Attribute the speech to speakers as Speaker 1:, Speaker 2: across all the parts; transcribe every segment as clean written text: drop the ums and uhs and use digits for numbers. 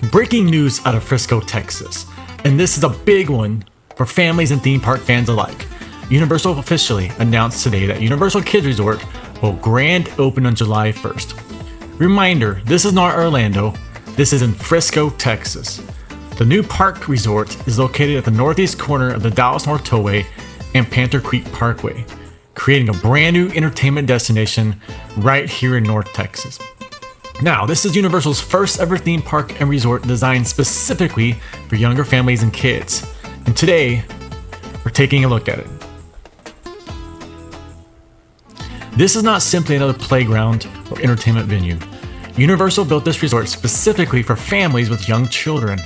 Speaker 1: Breaking news out of Frisco, Texas. And this is a big one for families and theme park fans alike. Universal officially announced today that Universal Kids Resort will grand open on July 1st. Reminder, this is not Orlando, this is in Frisco, Texas. The new park resort is located at the northeast corner of the Dallas North Tollway and Panther Creek Parkway, creating a brand new entertainment destination right here in North Texas. Now, this is Universal's first ever theme park and resort designed specifically for younger families and kids. And today, we're taking a look at it. This is not simply another playground or entertainment venue. Universal built this resort specifically for families with young children,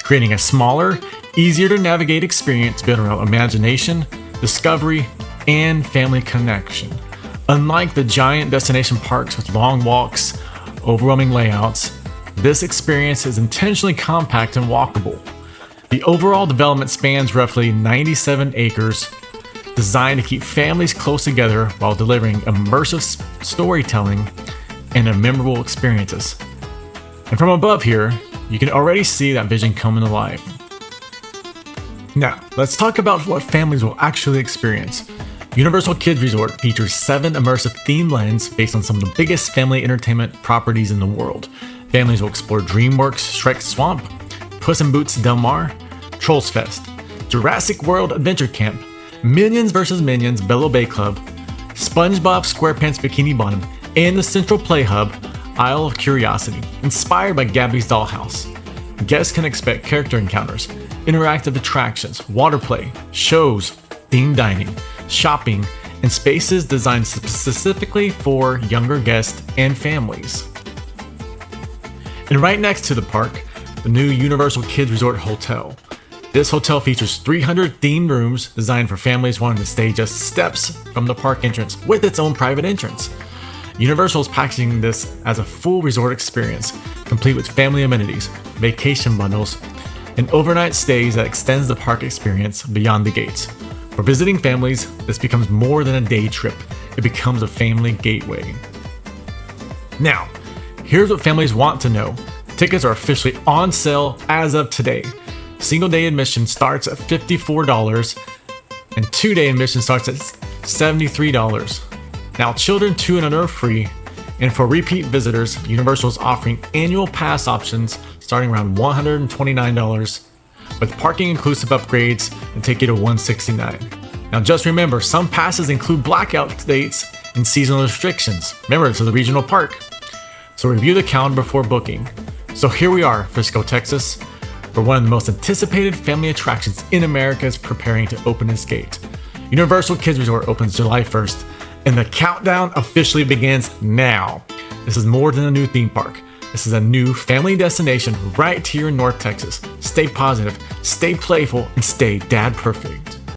Speaker 1: creating a smaller, easier to navigate experience built around imagination, discovery, and family connection. Unlike the giant destination parks with long walks, overwhelming layouts, this experience is intentionally compact and walkable. The overall development spans roughly 97 acres, designed to keep families close together while delivering immersive storytelling and memorable experiences. And from above here, you can already see that vision coming to life. Now, let's talk about what families will actually experience. Universal Kids Resort features 7 immersive theme lands based on some of the biggest family entertainment properties in the world. Families will explore DreamWorks Shrek Swamp, Puss in Boots Del Mar, Trolls Fest, Jurassic World Adventure Camp, Minions vs. Minions Bello Bay Club, SpongeBob SquarePants Bikini Bottom, and the Central Play Hub, Isle of Curiosity, inspired by Gabby's Dollhouse. Guests can expect character encounters, interactive attractions, water play, shows, themed dining, shopping, and spaces designed specifically for younger guests and families. And right next to the park, the new Universal Kids Resort Hotel. This hotel features 300 themed rooms designed for families wanting to stay just steps from the park entrance with its own private entrance. Universal is packaging this as a full resort experience, complete with family amenities, vacation bundles, and overnight stays that extends the park experience beyond the gates. For visiting families, this becomes more than a day trip. It becomes a family gateway. Now, here's what families want to know. Tickets are officially on sale as of today. Single day admission starts at $54 and 2-day admission starts at $73. Now, children 2 and under are free, and for repeat visitors, Universal is offering annual pass options starting around $129, with parking inclusive upgrades and take you to $169. Now, just remember, some passes include blackout dates and seasonal restrictions. Remember, it's a regional park, so review the calendar before booking. So here we are, Frisco, Texas, where one of the most anticipated family attractions in America is preparing to open its gate. Universal Kids Resort opens July 1st, and the countdown officially begins now. This is more than a new theme park. This is a new family destination right here in North Texas. Stay positive, stay playful, and stay dad perfect.